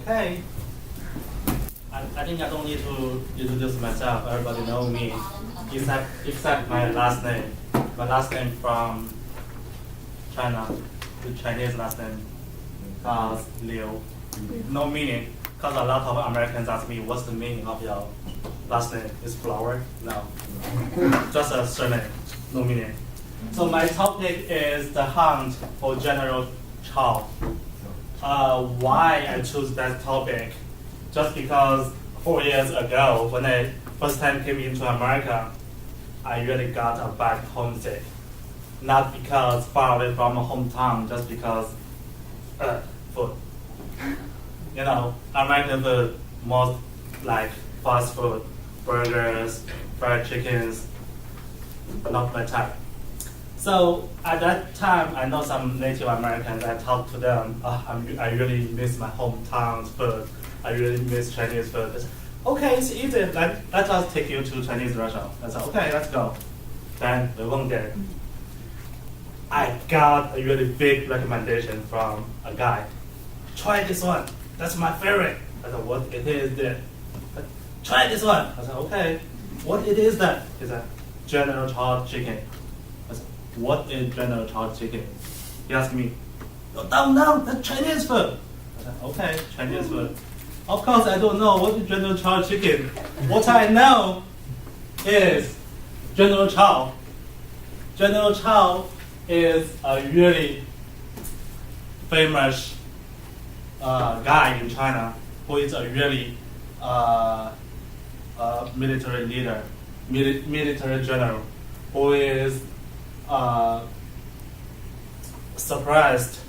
Okay. I think I don't need to introduce myself. Everybody know me, except my last name. My last name from China, the Chinese last name, Liu. No meaning, because a lot of Americans ask me, what's the meaning of your last name? Is flower? No, just a surname, no meaning. So my topic is the hunt for General Chao. Why I choose that topic? Just because 4 years ago, when I first time came into America, I really got a bad homesick. Not because far away from my hometown, just because food. You know, American food, most like fast food, burgers, fried chickens, not my type. So at that time, I know some Native Americans. I talked to them. I really miss my hometown's food. I really miss Chinese food. I said, okay, it's easy. Let us take you to Chinese restaurant. I said, okay, let's go. Then we went there. I got a really big recommendation from a guy. Try this one. That's my favorite. I said, what it is that? Try this one. I said, okay. What it is that? He said, General Chao chicken. I said, what is General Chao chicken? He asked me, you don't know, that's Chinese food. I said, okay, Chinese food. Of course, I don't know what is General Chao chicken. What I know is General Chao. General Chao is a really famous guy in China who is a really military leader, military general, who is surprised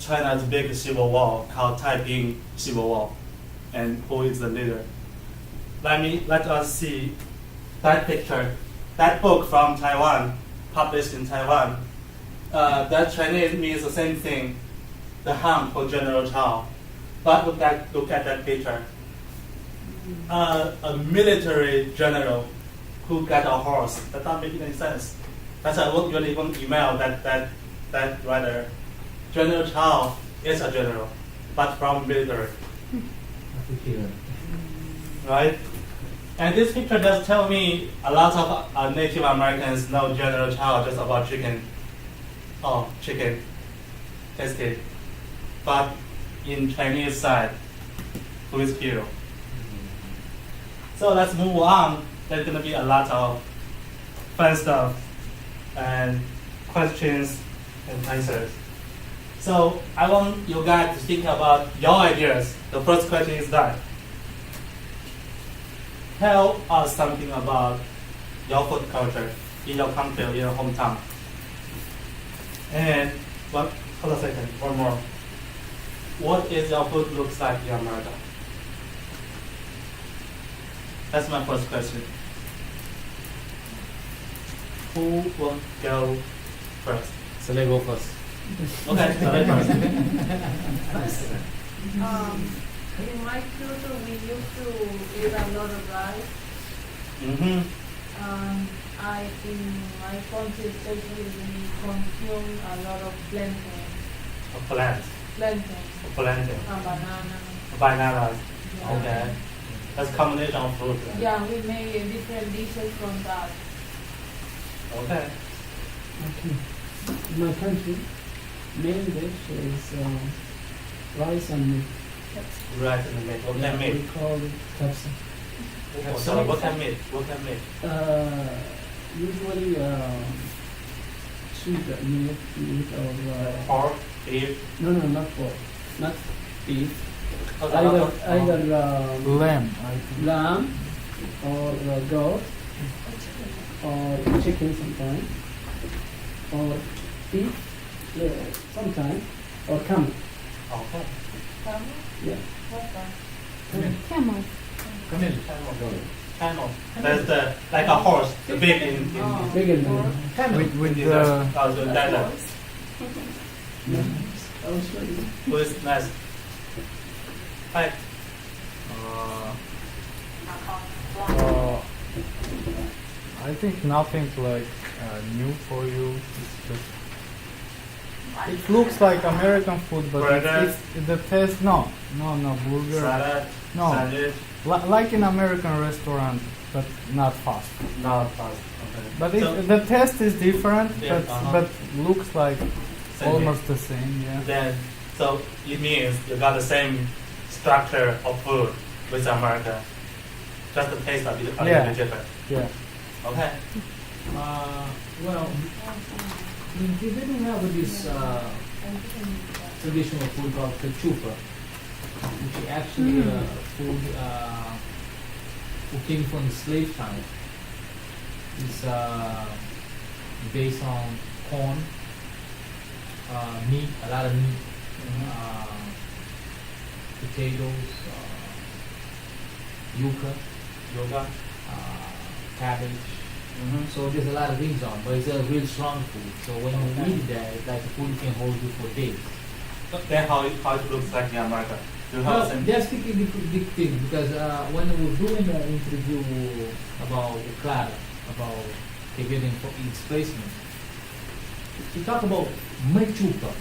China's big civil war called Taiping Civil War, and who is the leader. Let us see that picture, that book from Taiwan, published in Taiwan. That Chinese means the same thing, the hunt for General Chao. But look at that picture. A military general who got a horse. That doesn't make any sense. That's why I wrote really one email that writer. General Chao is a general, but from military. Right? And this picture does tell me a lot of Native Americans know General Chao just about chicken. Oh, chicken. Tasty. But in Chinese side, who is hero? So let's move on. There's going to be a lot of fun stuff and questions and answers. So I want you guys to think about your ideas. The first question is that. Tell us something about your food culture in your country, in your hometown. And hold a second, one more. What is your food looks like in America? That's my first question. Who will go first? So they go first. Okay, so let first. In my culture, we used to eat a lot of rice. Mm-hmm. In my country, especially, we consume a lot of plantain. Plantain. And banana. Bananas. Yeah. Okay. That's a combination of fruit. Yeah, we make different dishes from that. Okay. Okay. In my country, main dish is rice and meat. Rice and meat. What kind of We meat? call it kapsa. So what kind of meat? What kind of meat? Usually sweet meat or Pork, beef. no, not pork, not beef. Okay. Either Lamb, I think. lamb or goat or chicken sometimes or beef sometimes or camel. Okay. Camel? Yeah. What's that? Camel. Camel. That's the like a horse, the big in Big and With in the the desert. yeah. I was ready. Who is next? Hi. I think nothing like new for you. It's just It looks like American food, but Burger. it's the taste. No, burger. Salad, No. sandwich, Like in American restaurant, but not fast. not fast. Okay. But So, the taste is different, Yeah, but looks like same almost the same. Yeah. Then, so it means you got the same structure of food with America. Just the taste a little Yeah. bit different. Yeah. Okay. Well, in Tibet we have this traditional food called kechupa, which is actually food who came from the slave time. It's based on corn, meat, a lot of meat, potatoes, yuca, Yoga. cabbage. Mm-hmm. So there's a lot of things on, but it's a real strong food. So when Okay. you eat that, it's like the food can hold you for days. Then how it looks like in America? Do you have Well, the same? that's the big thing because when we were doing the interview about Clara, about Tibetan displacement, we talk about machupa.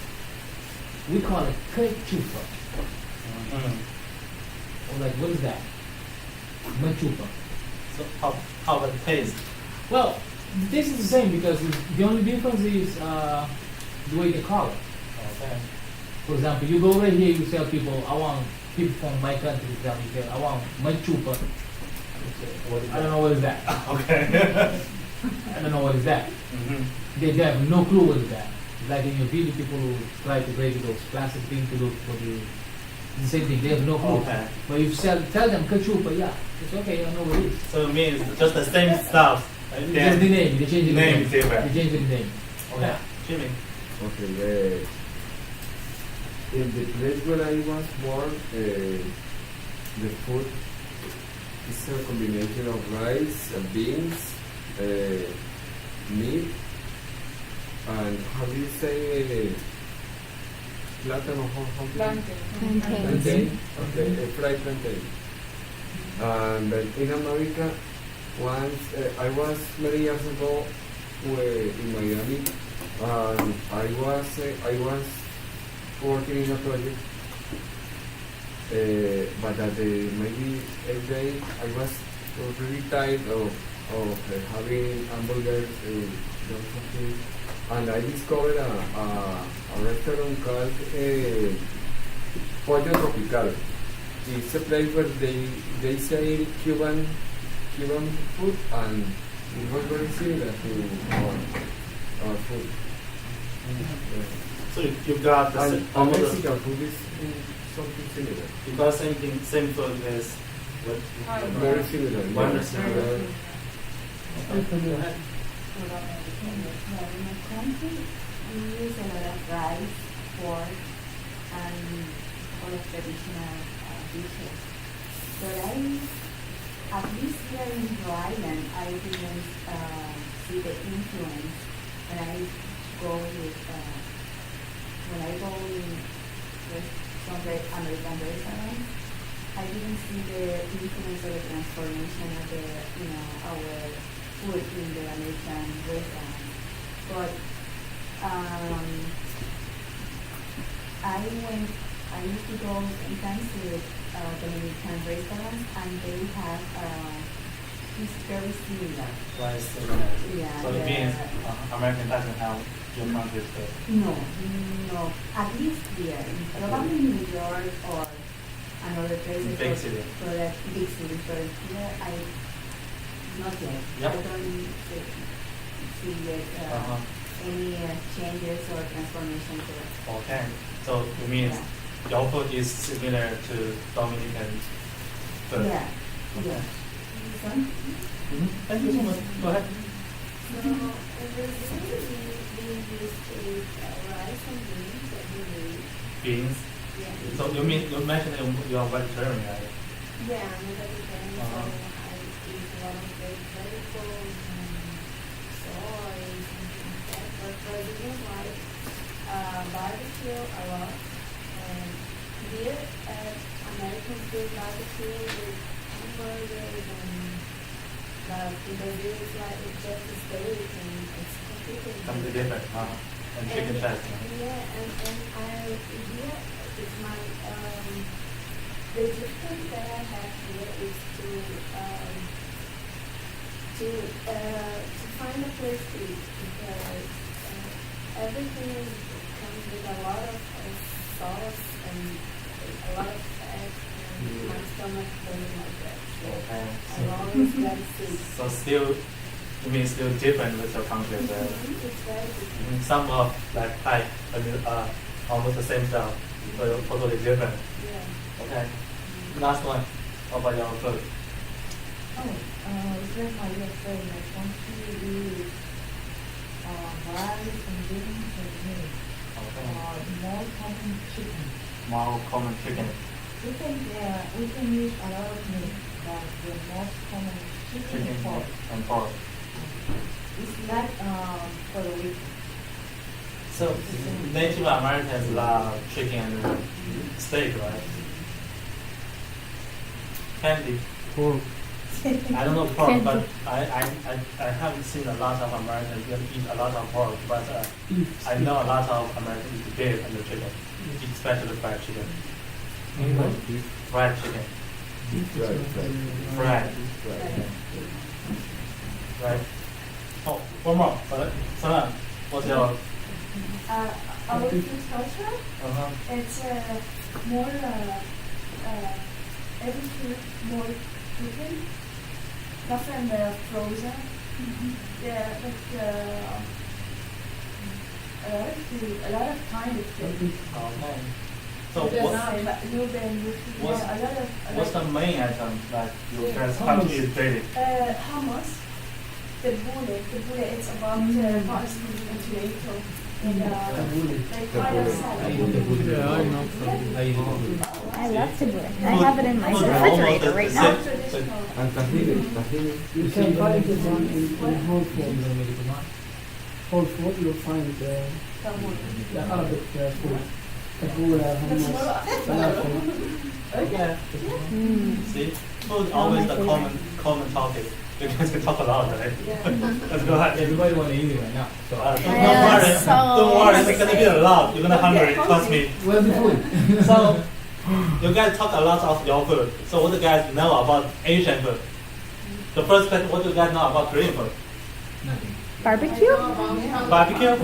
We call it kechupa. Mm. Or like, what is that? Machupa. So how about the taste? Well, this is the same because the only difference is the way they call it. Okay. For example, you go right here, you tell people, I want people from my country, for example, you say, I want my chupa. What is I don't know what is that. Okay. I don't know what is that. Mm-hmm. They have no clue what is that. Like in your video, people who try to break those plastic things to look for the same thing. They have no clue. Okay. But if you tell them kachupa, yeah, it's okay. I know what it is. So it means just the same stuff. Right? It's just the name. They change the Name name. is different. They change the name. Okay. Jimmy. Okay, in the place where I was born, the food is a combination of rice, beans, meat, and how do you say plátano? Plantain. Okay, fried plantain. And in America, once I was many years ago in Miami, and I was working in a project, but at maybe a day I was really tired of having hamburgers and something, and I discovered a restaurant called Pollo Tropical. It's a place where they sell Cuban food, and it was very similar to our food. So you got the And all the Mexican food is something similar. you got same food as what? Very similar. Very yeah. similar. Go ahead. In my country, we use a lot of rice, pork, and all of traditional dishes. But at least here in Rhode Island, I didn't see the influence when I go in some American restaurants. I didn't see the influence or the transformation of our food in the American restaurants. But I used to go sometimes to Dominican restaurants, and they have it's very similar. Rice similar. Yeah, So it means American doesn't have your country's food. No. At least here, probably New York or another places. Big city. For the big cities, but here not yet. Yep. I don't see yet any changes or transformation to it. Okay. So it means your food is similar to Dominican food. Yeah. Yeah. Thank you so much. Go ahead. So, in the recipe, we use rice and beans that we need. Beans. Yeah. So you mentioned you are vegetarian, right? Yeah, I'm a vegetarian, so I eat a lot of vegetables and soy and things like that. But for vegans, like barbecue a lot. And here at Americans do barbecue with hamburgers and but in Brazil it's like it's just a steak and it's completely Something different. and chicken chest. Yeah, and I here it's my the difference that I have here is to find a place to eat because everything comes with a lot of sauce and a lot of fat and my stomach doesn't like that. So Okay. I always like sweet. So still, you mean still different with your country as well? It's very different. Some of like Thai, almost the same style, but totally different. Yeah. Okay. Last one. How about your food? It's very hard to say. My country is rice and beans and meat. Okay. More common chicken. More common chicken. We can use a lot of meat, but the most common is chicken and pork. and pork. It's not for the weak. So Native Americans love chicken and steak, right? Candy. Pork. I don't know pork, but I haven't seen a lot of Americans eat a lot of pork, but I know a lot of Americans eat beef and chicken, especially fried chicken. Fried chicken. Fried. Right. Oh, one more. Sana, what's your? Our food culture, Uh-huh. it's more every food more chicken, not from the frozen. Yeah, but a lot of time it's chicken. Okay. So Because what, you then you what's- yeah, a lot of what's the main item that you Yeah. guys country is daily? hummus, the bule, it's about parsley and tomato and like kind of I salad. eat the good. Yeah, I know. I eat the good. I love tabbouleh. I have it in my Food refrigerator almost right the now. same. And tahini. You can find it in Whole You Foods. don't make it too much. Whole Foods, you'll find the Arabic food. Tabbouleh, hummus, falafel. Okay. Mm. See, food always my the common topic. You guys can talk a lot, right? Let's go ahead. Everybody want to eat it right now. So Don't Yeah, worry. so- Don't worry. It's gonna be a lot. You're gonna hungry. Trust me. where's the food? So, you guys talk a lot of your food. So, what do you guys know about Asian food? The first question, what do you guys know about Korean food? Nothing. Barbecue? Barbecue.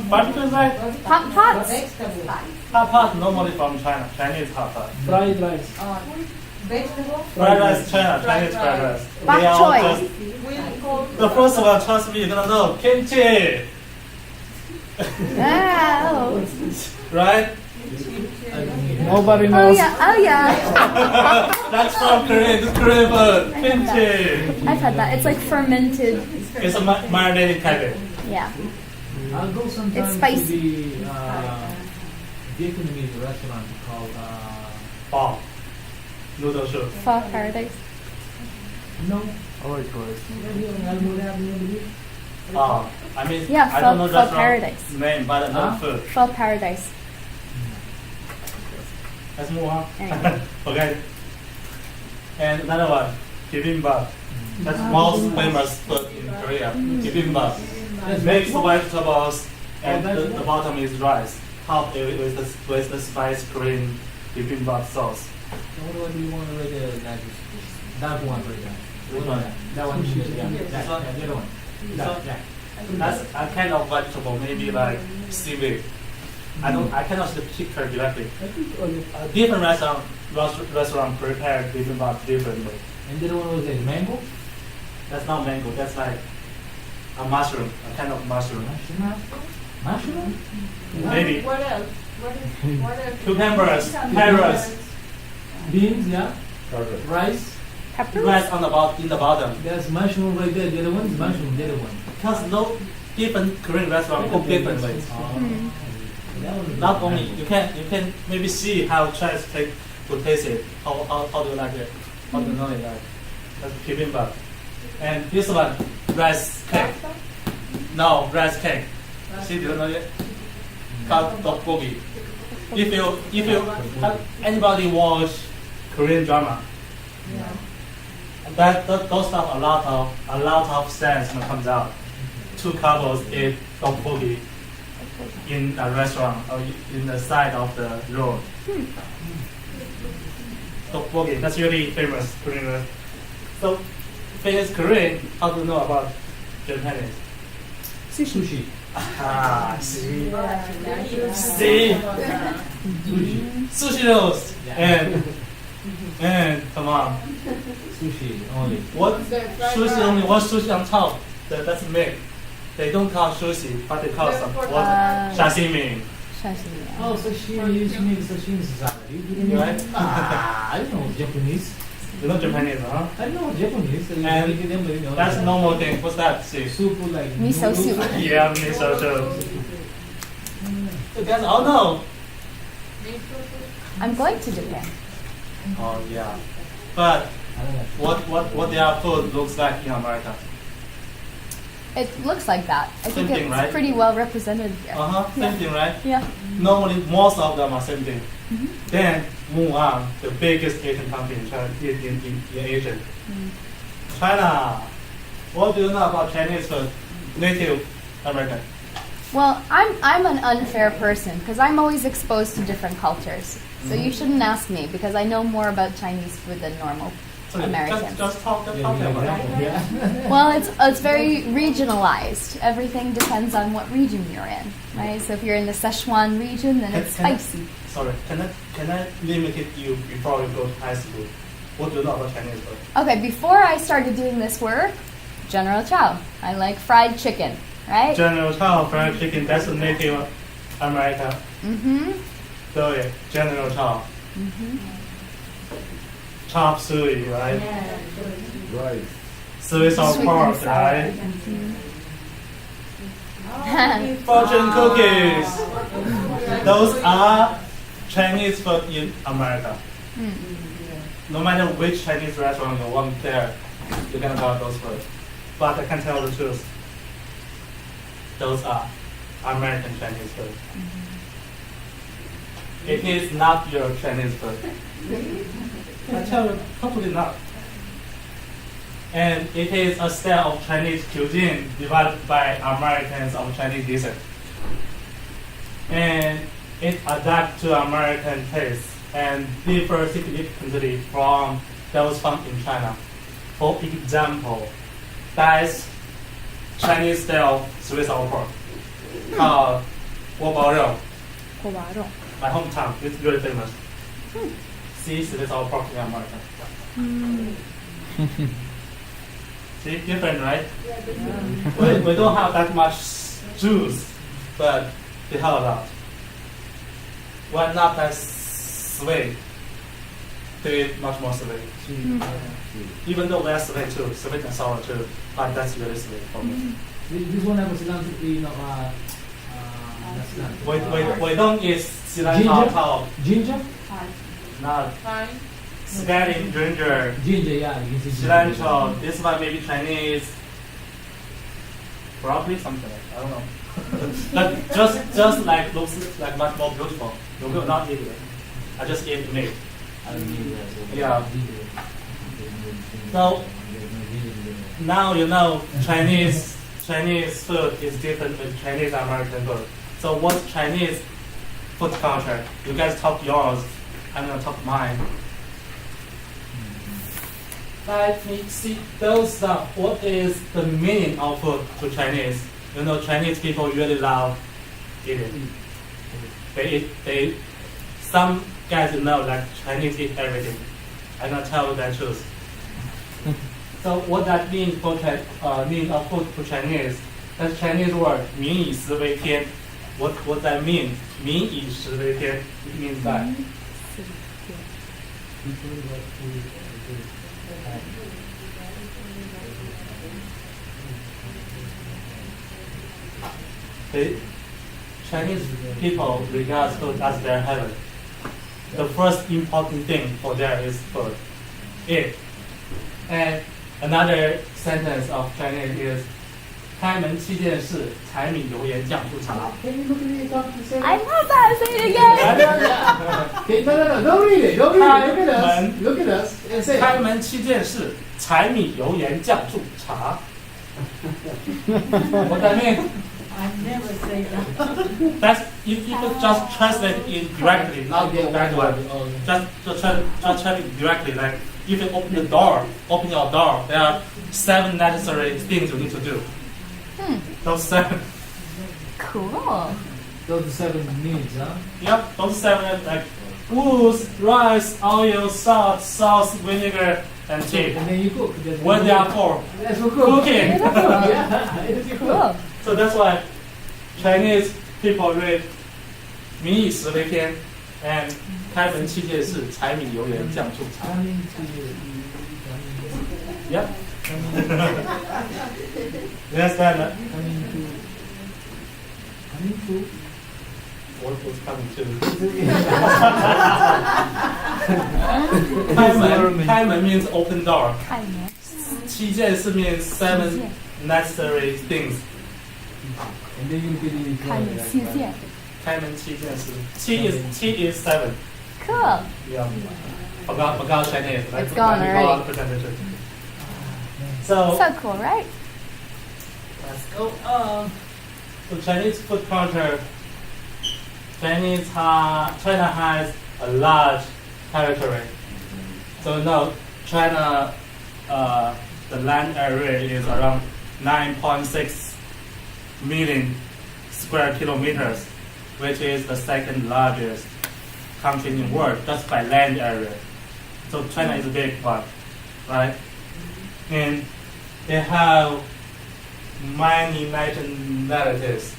Barbecue is right. Hot pots? Hot pot normally from China. Chinese hot pot. Fried rice. Vegetable? Fried rice, China. Chinese fried rice. Bok They are choy. just- We call The first one, trust me, you're gonna know kimchi, Oh. right? Nobody Oh knows. yeah, oh yeah. That's from Korean. This Korean food, kimchi. I've had that. It's like fermented. It's a marinated cabbage. Yeah. I'll go sometime It's spicy. to the Vietnamese restaurant called Bao, noodle soup. Pho paradise. no. I like rice. I mean, Yeah, I don't know Pho restaurant Paradise. name, but I know Huh? food. Pho paradise. Let's move on. Anyway. Okay. And another one, bibimbap. That's most famous food in Korea. Bibimbap. Mixed vegetables, and the bottom is rice. Topped with the spice Korean bibimbap sauce. What do you want to rate that one right there? Which one? That one. Yeah. This one? The other one. This That, one? yeah. That's a kind of vegetable, maybe like seaweed. I cannot see the picture directly. Different restaurant prepare bibimbap differently. And the other one was like mango. That's not mango. That's like a mushroom, a kind of mushroom. Mushroom. Maybe What else? What else? cucumbers, carrots, Beans. Yeah. Perfect. Rice. Peppers? rice on in the bottom. There's mushroom right there. The other one is mushroom. The other one. Because no different Korean restaurant cook differently. Mm. That one is Not only you can maybe see how Chinese take to taste it. How do you like it? How do you know it like? That's bibimbap. And this one, rice cake. No, rice cake. See, do you know it? Called tteokbokki. If you have anybody watch Korean drama, those stuff a lot of sense when it comes out. Two couples eat tteokbokki in a restaurant or in the side of the road. Tteokbokki, that's really famous Korean restaurant. So, famous Korean, how do you know about Japanese? See sushi. Ah, see. Yeah. See? Sushi. Sushi rolls. And come on. Sushi only. What sushi only? What sushi on top? That's meat. They don't call sushi, but they call some what? Sashimi. Sashimi. Oh, sashimi is mean sashimi salad. You didn't know? Right? I know Japanese. You know Japanese, huh? I know Japanese. And you know that's normal thing. What's that? See? Soup like Miso noodles. soup. Yeah, miso soup. You guys all know. I'm going to Japan. Oh yeah. But I don't know. what their food looks like in America? It looks like that. I Same think thing, it's right? pretty well represented here. Same thing, right? Yeah. Normally, most of them are same thing. Mhm. Then move on, the biggest Asian country in China, in Asia. China. What do you know about Chinese food? Native American. Well, I'm an unfair person because I'm always exposed to different cultures. So you shouldn't ask me because I know more about Chinese food than normal So Americans. just talk Yeah, about it. yeah. Well, it's very regionalized. Everything depends on what region you're in, right? So if you're in the Sichuan region, then it's Can I- spicy. Sorry, can I limit it you before you go to high school? What do you know about Chinese food? Okay, before I started doing this work, General Chow. I like fried chicken, right? General Chow fried chicken, that's a native American. Mm-hmm. So yeah, General Chow. Chop suey, right? Right. Swiss or Sweet pork, and sour. right? Fortune cookies. Those are Chinese food in America. No matter which Chinese restaurant you want there, you can buy those food. But I can tell the truth. Those are American Chinese food. It is not your Chinese food. I tell you, totally not. And it is a style of Chinese cuisine developed by Americans of Chinese descent. And it adapts to American tastes and differs significantly from those found in China. For example, that's Chinese style Swiss sour pork called 锅包肉. My hometown, it's very famous. See Swiss sour pork in America. See, different, right? We don't have that much juice, but they have a lot. We're not that sweet. They much more sweet. Even though we're sweet too, sweet and sour too, but that's really sweet for me. This one have cilantro, cilantro. We don't eat cilantro Ginger? on top. Ginger? Not spelling ginger. Ginger, yeah. You can see Cilantro, this one maybe Chinese, broccoli, something like that. I don't know. But just like looks like much more beautiful. You will not eat it. I just eat the meat. I don't need that. Yeah. So now you know Chinese food is different with Chinese American food. So what's Chinese food culture? You guys talk yours. I'm gonna talk mine. Let me see those stuff. What is the meaning of food to Chinese? You know, Chinese people really love eating. Some guys know that Chinese eat everything. I'm gonna tell you the truth. So what that means for mean of food to Chinese? That Chinese word 民以食为天. What that mean? 民以食为天. It means that. The Chinese people regard food as their heaven. The first important thing for them is food. Eat. And another sentence of Chinese is 开门七件事，柴米油盐酱醋茶. Can you look at it? Talk to say I love that. Say it again. Okay, no, don't read it. Don't read it. Look at us. Look at us. And say 开门七件事，柴米油盐酱醋茶. What that mean? I never say that. That's if you could just translate it directly, not Okay, go backward. Just translate it directly. Like if you open your door, there are 7 necessary things you need to do. Those 7. Cool. Those are 7 needs, huh? Yep, those 7 like wood, rice, oil, salt, vinegar, and tea. And then you cook. That's What they are for? That's for cooking. Cooking. Yeah, it's Cool. So that's why Chinese people read 民以食为天 and 开门七件事，柴米油盐酱醋茶。 Coming to you. Yep. You understand that? Coming to. What was coming to? 开门 means open door. 看门。七件事 means 7 necessary things. And then you can看门七件。开门七件事。七 is 7. Cool. Yeah. Forgot Chinese. It's gone already. So So cool, right? let's go on. So Chinese food culture. China has a large territory. So now China, the land area is around 9.6 million square kilometers, which is the second largest country in the world just by land area. So China is a big one, right? And they have many nationalities.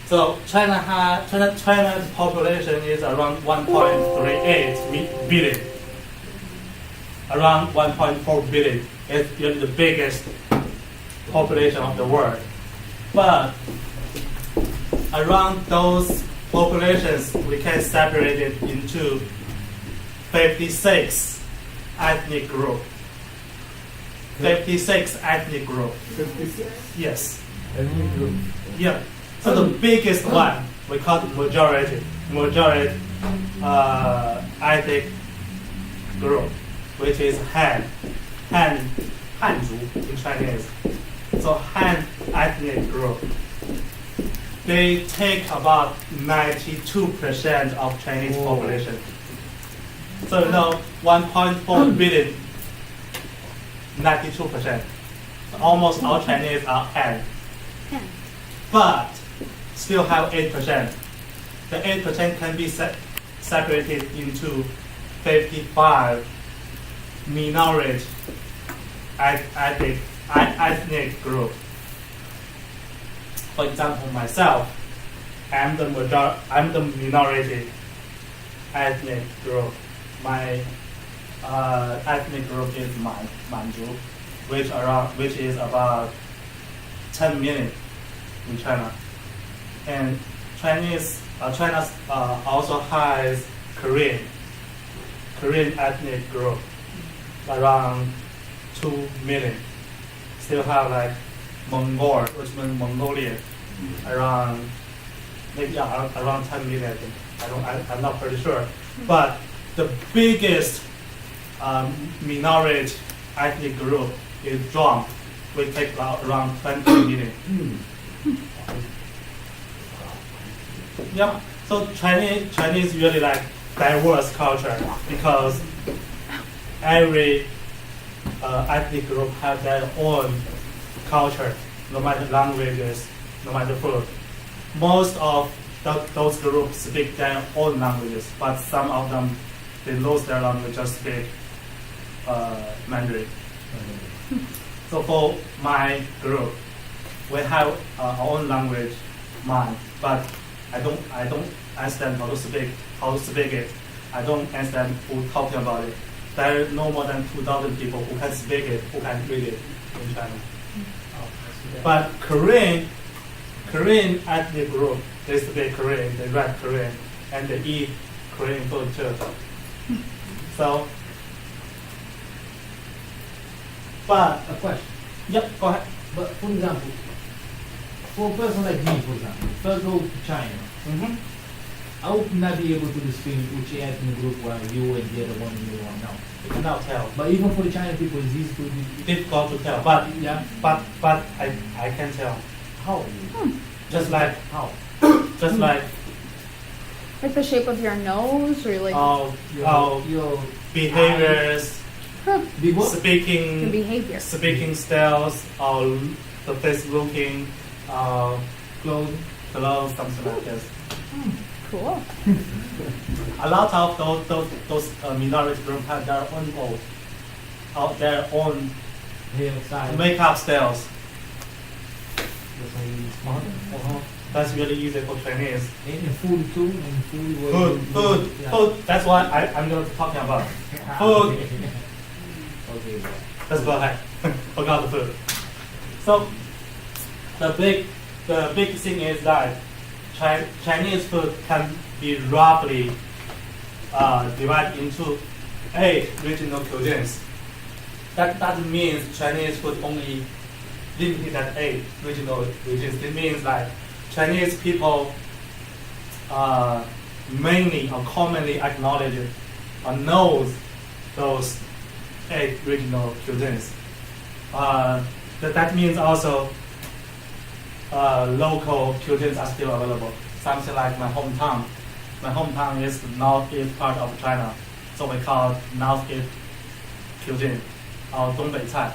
So China's population is around 1.38 billion. Around 1.4 billion. It's the biggest population of the world. But around those populations, we can separate it into 56 ethnic groups. 56 ethnic groups. 56. Yes. Ethnic group. Yeah. So the biggest one we call it majority ethnic group, which is Hanzhu in Chinese. So Han ethnic group. They take about 92% of Chinese population. So 1.4 billion, 92%. Almost all Chinese are Han. But still have 8%. The 8% can be separated into 55 minority ethnic group. For example, myself, I'm the minority ethnic group. My ethnic group is Manchu, which is about 10 million in China. And China also has Korean ethnic group, around 2 million. Still have like Mongol, which means Mongolian, around 10 million. I'm not pretty sure. But the biggest minority ethnic group is Zhuang, which takes around 20 million. Yeah, so Chinese really like diverse culture because every ethnic group have their own culture, no matter languages, no matter food. Most of those groups speak their own languages, but some of them they lose their language, just speak Mandarin. So for my group, we have our own language, mine, but I don't understand how to speak it. I don't understand who talking about it. There are no more than 2,000 people who can speak it, who can read it in China. But Korean ethnic group, they speak Korean, they write Korean, and they eat Korean food too. So, but A question. yep, go ahead. But for example, for a person like me, for example, if I go to China, Mm-hmm. I would not be able to distinguish which ethnic group were you and the other one you are now. You cannot tell. But even for the Chinese people, it's easy to Difficult to tell, but yeah. but I can tell. How? just like How? just like Like the shape of your nose, or like our Your behaviors, big what? your speaking behavior. styles, or the face looking, Clothes. clothes, something like this. Cool. A lot of those minority groups have their own Hair style. makeup styles. That's why he's smart. That's really easy for Chinese. And food too. And food. Food. That's what I'm going to talk about. Food. Okay. Let's go ahead. Forgot the food. So the big thing is that Chinese food can be roughly divided into 8 regional cuisines. That means Chinese food only limited at 8 regional cuisines. It means that Chinese people mainly or commonly acknowledge or knows those 8 regional cuisines. That means also local cuisines are still available. Something like my hometown. My hometown is the northeast part of China, so we call it northeast cuisine or 东北菜.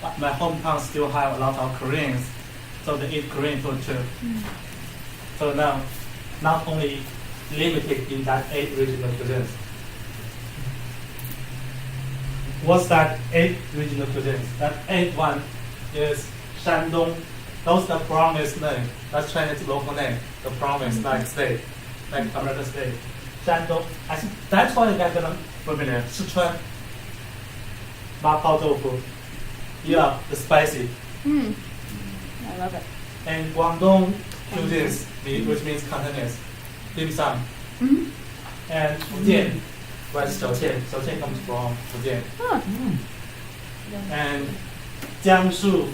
But my hometown still have a lot of Koreans, so they eat Korean food too. So now, not only limited in that 8 regional cuisines. What's that 8 regional cuisines? That 8th one is Shandong. That's the province name. That's Chinese local name. The province, like state, like American state. Shandong. I think that's why you guys are familiar. Sichuan. Ma Pao Tofu. Yeah, the spicy. I love it. And Guangdong cuisines, which means Cantonese. Dim sum. And Fujian. Where's Xiaoqian? Xiaoqian comes from Fujian. Huh. And Jiangsu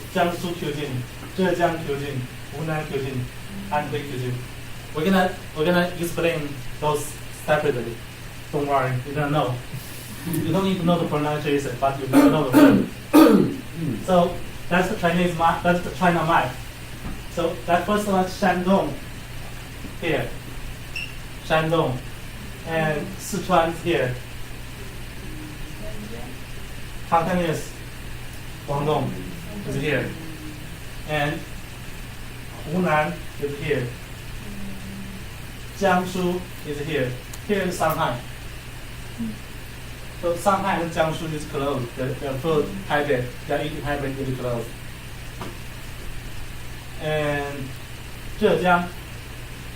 cuisine, Zhejiang cuisine, Hunan cuisine, Anhui cuisine. We're gonna explain those separately. Don't worry, you don't know. You don't need to know the pronunciation, but you better know the food. So that's the Chinese map. That's the China map. So that first one, Shandong, here, Shandong, and Sichuan here. Cantonese, Guangdong is here, and Hunan is here. Jiangsu is here. Here is Shanghai. So Shanghai and Jiangsu is close. Their food habit, their eating habit is close. And Zhejiang,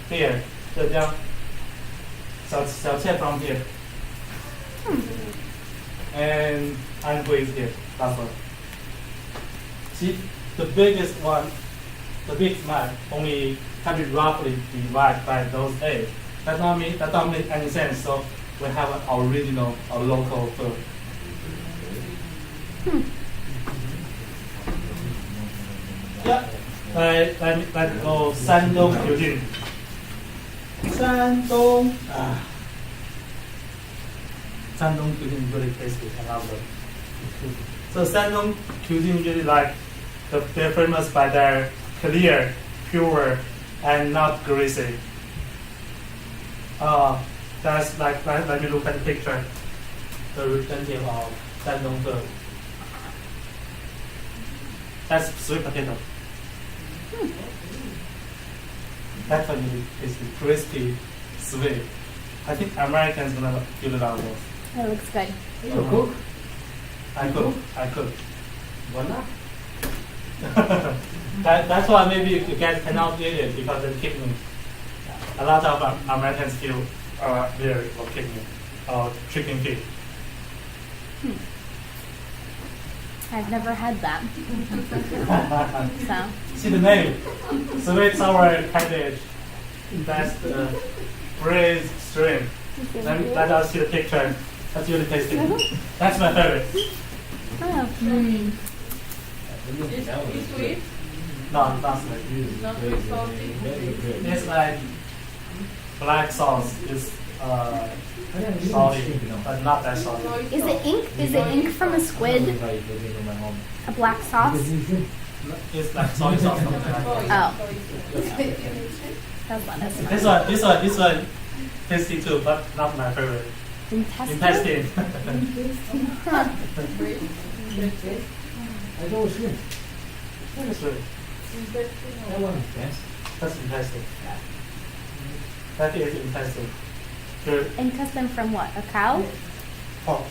here, Zhejiang, Xiaoqian from here. And Anhui is here, last one. See, the biggest one, the biggest map only can be roughly divided by those 8. That don't make any sense. So we have an original or local food. Yeah, let's go Shandong cuisine. Shandong cuisine is really tasty. I love it. So Shandong cuisine really they're famous by their clear, pure, and not greasy. That's let me look at the picture. The representative of Shandong food. That's sweet potato. That's what really tasty, crispy, sweet. I think Americans gonna feel it out of this. That looks good. You cook? I cook. Voila. That's why maybe you guys cannot eat it because they kick me. A lot of Americans feel weird for kidney or chicken feet. I've never had that. So See the name, sweet sour cabbage. That's the braised shrimp. Let us see the picture. That's really tasty. That's my favorite. It's sweet, No, not sweet. not too salty. It's like black sauce. It's salty, but not that salty. is it ink? Is it ink from a squid? A black sauce? It's like soy sauce, something like that. Oh, that's not as much. This one, tasty too, but not my favorite. Intestine? Intestine. I go shrimp. That's right. That one is best. That's intestine. That is intestine. Good Intestine from what? A cow? pork.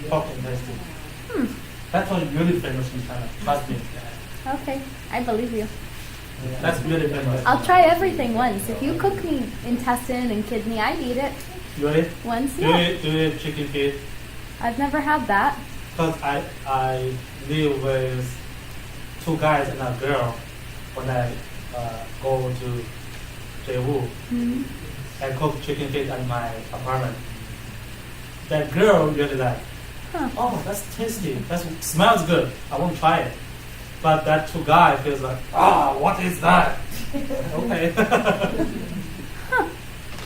Pork intestine. Hmm. That one really famous in China. Trust me. Okay, I believe you. That's really famous. I'll try everything once. If you cook me intestine and kidney, I'd eat it. Really? Once, Do yeah. you eat chicken feet? I've never had that. Because I live with two guys and a girl when I go to Daewoo Hmm. and cook chicken feet at my apartment. That girl really like, Huh. oh, that's tasty. That smells good. I want to try it. But that two guy feels like, ah, what is that? Okay.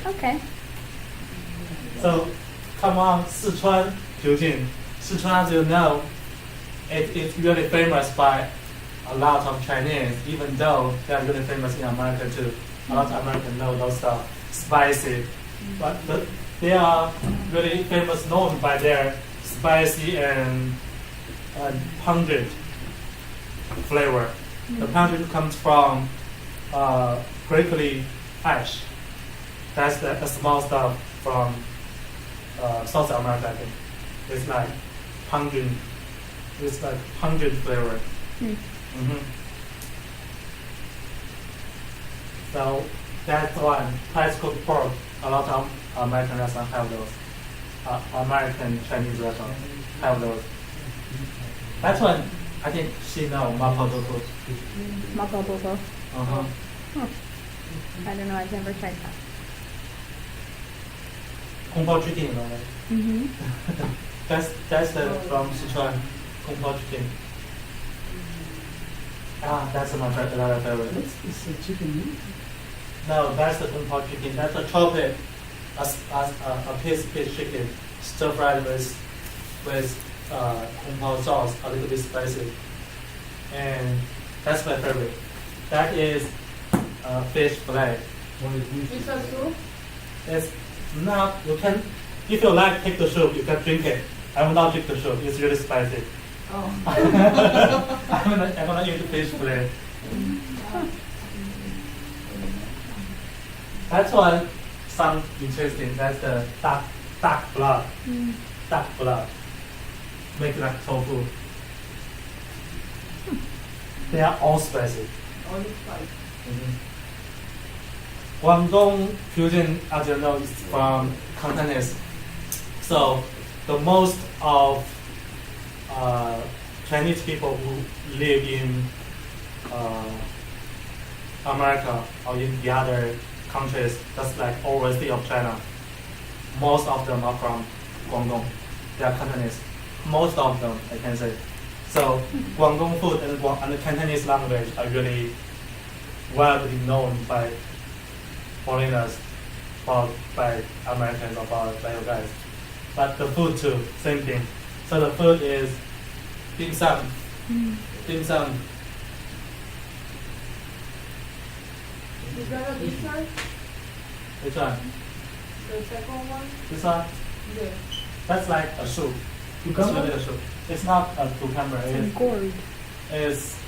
Okay. So, come on, Sichuan, Jiujing. Sichuan, as you know, it's really famous by a lot of Chinese, even though they're really famous in America too. A lot of Americans know those stuff, spicy. But they are really famous, known by their spicy and pungent flavor. The pungent comes from prickly ash. That's the small stuff from South America, I think. It's like pungent. It's like pungent flavor. Hmm. hmm So that's one. Thai cooked pork. A lot of American restaurants have those. American Chinese restaurants have those. That's one. I think she know mapo tofu. Mapo tofu. Uh-huh. I don't know. I've never tried that. Kung Pao chicken, you know, right? Mm-hmm. That's the from Sichuan, Kung Pao chicken. That's another favorite. It's a chicken meat. No, that's the Kung Pao chicken. That's a chopped, a piece chicken, stir fried with Kung Pao sauce, a little bit spicy, and that's my favorite. That is fish fillet. One is beef. It's a soup? It's not, you can, if you like, take the soup, you can drink it. I will not drink the soup, it's really spicy. Oh. I'm gonna eat the fish fillet. That's one sounds interesting. That's the duck blood. Mm. Duck blood. Make like tofu. They are all spicy. All the spice. Guangdong fusion, as you know, is from Cantonese. So the most of Chinese people who live in America or in the other countries, just like overseas of China, most of them are from Guangdong. They are Cantonese. Most of them, I can say. So Guangdong food and the Cantonese language are really widely known by foreigners, or by Americans, or by you guys. But the food too, same thing. So the food is dim sum. Mm. Dim sum. Is that a dessert? Which one? The second one? This one? Yeah. That's like a soup. It's really a soup. It's not a cucumber. Some gourd. It's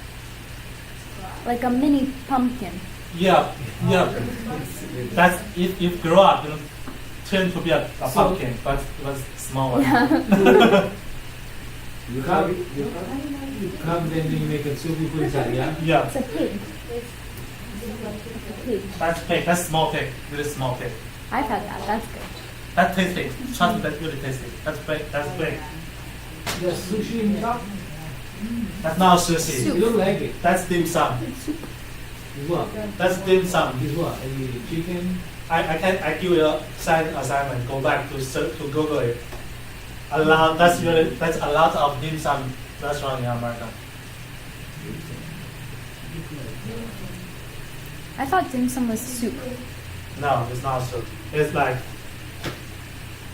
Like a mini pumpkin. yeah. That's if you grow up, it'll turn to be a pumpkin, but it was small one. Yeah. You come, then you make a soup before inside, yeah? Yeah, It's a pig. A pig. that's pig. That's small pig. Really small pig. I've had that. That's good. That's tasty. Trust me, that's really tasty. That's big. That's big. There's sushi in top. That's not sushi. You don't like it. That's dim sum. It's what? That's dim sum. It's what? A chicken? I give you a side assignment. Go back to Google it. That's a lot of dim sum restaurant in America. I thought dim sum was soup. No, it's not soup. It's like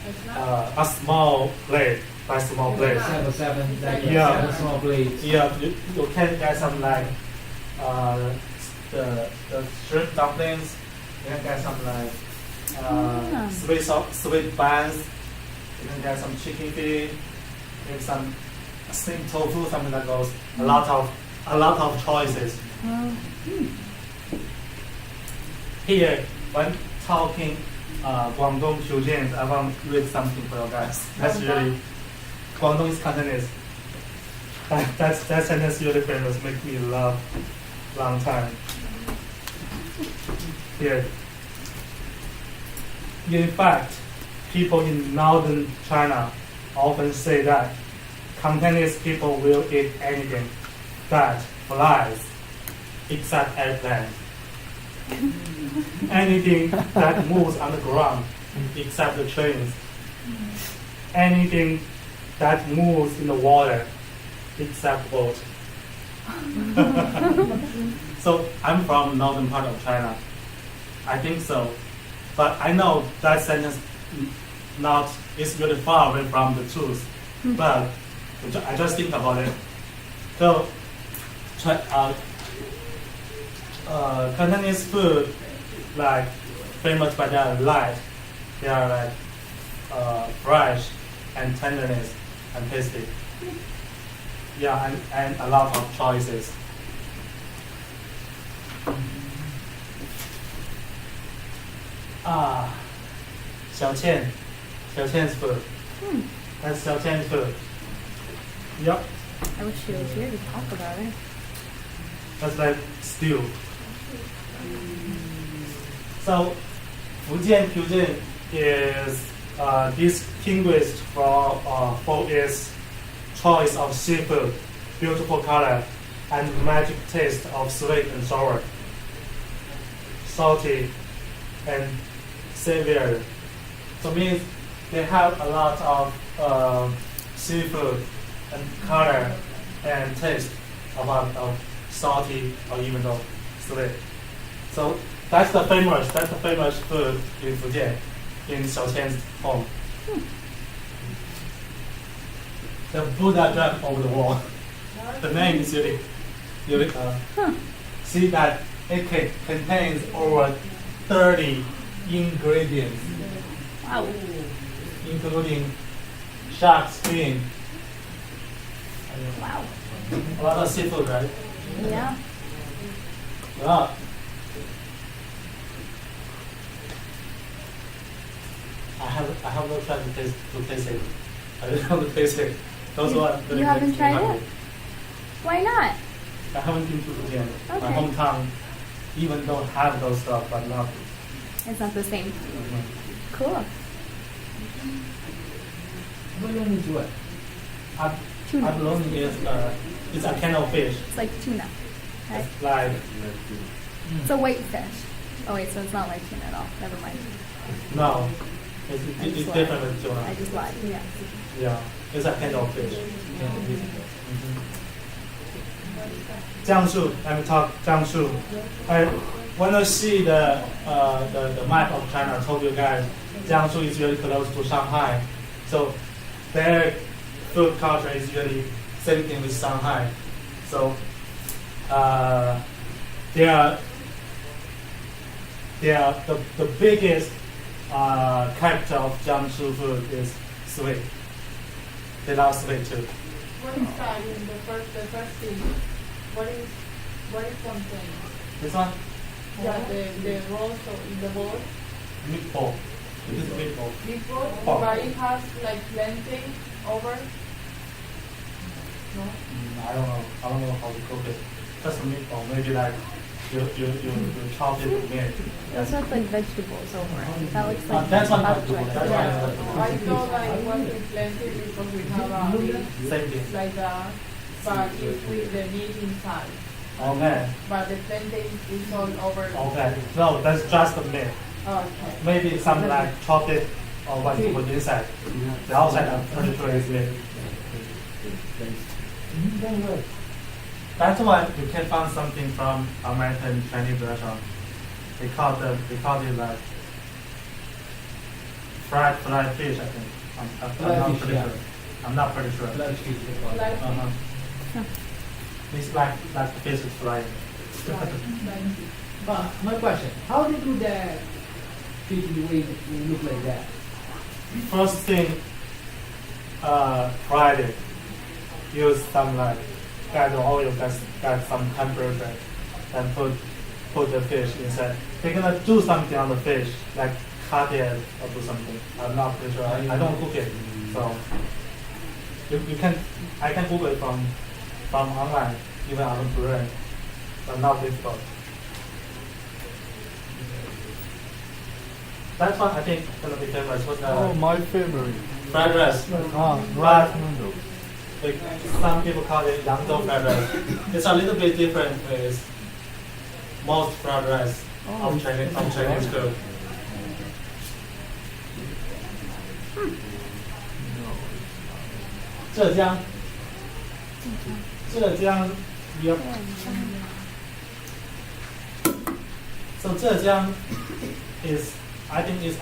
It's not. a small plate by small plates. Seven, like Yeah. 7 small plates. Yeah, you can get some like the shrimp dumplings. You can get some like sweet buns. You can get some chicken feet, maybe some steamed tofu, something like those. A lot of choices. Here, when talking Guangdong cuisine, I want to read something for you guys. That's really Guangdong is Cantonese. That sentence really famous, make me laugh long time. Here. In fact, people in northern China often say that Cantonese people will eat anything that flies except airplanes. Anything that moves on the ground except the trains. Anything that moves in the water except boat. So I'm from northern part of China. I think so. But I know that sentence is really far away from the truth. But I just think about it. So Cantonese food, like famous by their light. They are like fresh and tenderness and tasty. Yeah, and a lot of choices. Xiaoqian's food. That's Xiaoqian's food. Yep, I wish she was here to talk about it. that's like stew. So, Fujian cuisine is distinguished for its choice of seafood, beautiful color, and magic taste of sweet and sour, salty, and savory. So means they have a lot of seafood and color and taste of salty or even though sweet. So that's the famous food in Fujian, in Xiaoqian's home. The Buddha drum over the wall. The name is really see that it contains over 30 ingredients, Wow. including shark skin, Wow. a lot of seafood, right? Yeah. Yeah. I have no try to taste it. I don't want to taste it. Those one You haven't tried it? Why not? I haven't been to Fujian. My Okay. hometown even don't have those stuff, but not. It's not the same. Cool. Abalone is what? Tuna. Abalone is a kind of fish. It's like tuna. Right? It's like It's a white fish. Oh wait, so it's not like tuna at all. Never mind. no, it's I just different lied. with tuna. I just lied. Yeah. Yeah, it's a kind of fish. Jiangsu, let me talk Jiangsu. When I see the map of China, I told you guys, Jiangsu is really close to Shanghai, so their food culture is really same thing with Shanghai. So they are the biggest character of Jiangsu food is sweet. They love sweet too. What is that in the first thing? What is something? This one, Yeah, the rolls in the bowl. meatball. It is meatball. Before, Pork. but it has like plantain over. No? I don't know. I don't know how to cook it. Just a meatball. Maybe like you chop it with meat. Those look like vegetables over it. That looks like That's one bok I do. choy. That's Yeah. one I thought like it was with plantain because we have Same thing. like that, but it's with the meat inside. Okay. But the plantain is all over. Okay. No, that's just the meat. Okay. Maybe some like chopped it or what you put inside. The outside I'm pretty sure is meat. That one you can find something from American Chinese restaurant. They call it like fried fish, I think. I'm Fried not fish, pretty yeah. sure. I'm not pretty sure. Black fish they call it. Black Uh-huh. It's like the fish is flying. But my question, how do you do that fish the way it look like that? First thing, fried it. Use some like add oil, add some hamburger, and put the fish inside. They're gonna do something on the fish, like cut it or do something. I'm not pretty sure. I don't cook it, so you can I can Google it from online, even on Korean, but not difficult. That one I think gonna be famous. What's Oh, my favorite. fried rice? Ah, But rice noodles. like, some people call it Yangzhou fried rice. It's a little bit different with most fried rice of Chinese food. Zhejiang. Yep. So Zhejiang is, I think, is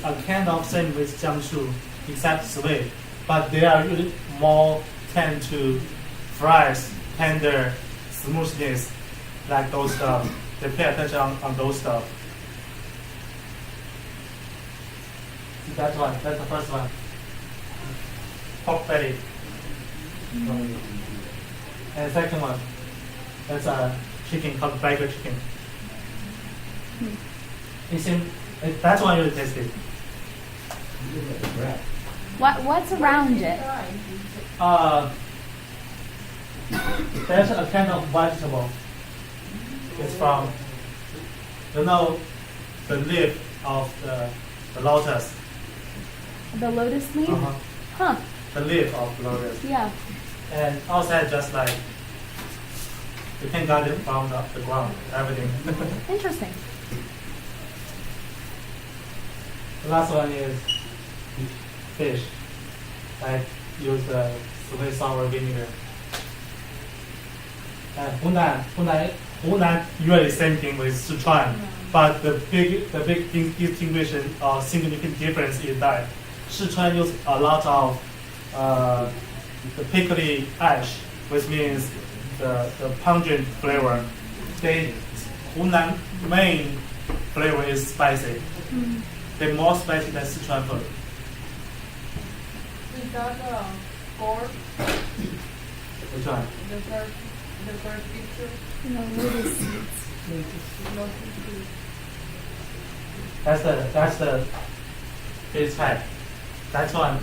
a kind of same with Jiangsu, except sweet, but they are really more tend to fries, tender, smoothness, like those stuff. They pay attention on those stuff. That one, that's the first one. Pork belly. And second one, that's a chicken called bagel chicken. That's one really tasty. Look like a crab. What's around it? There's a kind of vegetable. It's from, the leaf of the lotus. The lotus leaf? Uh-huh. Huh. The leaf of lotus. Yeah. And outside just like, you can get it from the ground, everything. Interesting. The last one is fish. I use the sweet sour vinegar. And Hunan usually same thing with Sichuan, but the big distinction or significant difference is that Sichuan use a lot of the prickly ash, which means the pungent flavor. Hunan main flavor is spicy. They're more spicy than Sichuan food. Is that pork? Which one? The first picture? No, lotus seeds. Lotus seeds. That's the fish head. That's one.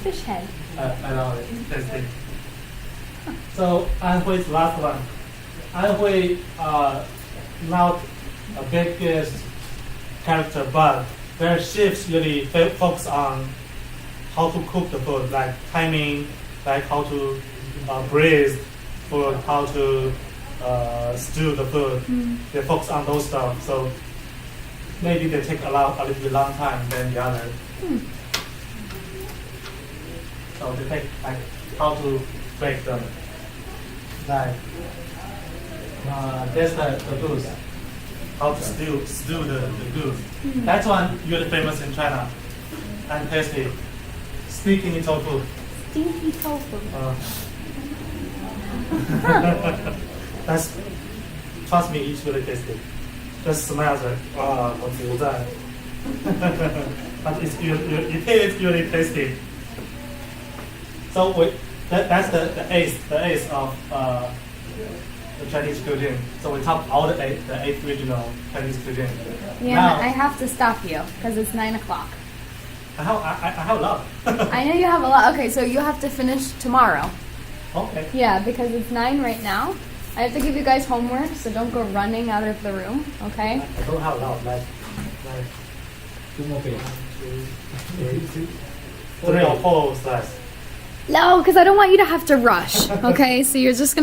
Fish head. I love it. Tasty. So Anhui's last one. Anhui not a biggest character, but their chefs really focus on how to cook the food, like timing, like how to braise food, how to stew the food. They focus on those stuff. So maybe they take a little bit long time than the other. So they take like how to bake them. Like there's the goose. How to stew the goose. That's one really famous in China and tasty. Stinky tofu. Stinky tofu. That's, trust me, it's really tasty. Just smells it. But it is really tasty. So that's the ace of the Chinese cuisine. So we talked all the eight regional Chinese cuisine. Yeah, Now, I have to stop you because it's 9 o'clock. I have a lot. I know you have a lot. Okay, so you have to finish tomorrow. Okay. Yeah, because it's 9 right now. I have to give you guys homework, so don't go running out of the room, okay? I don't have a lot. Like 2 more pages. 3 or 4 slides. No, because I don't want you to have to rush, okay? So you're just going to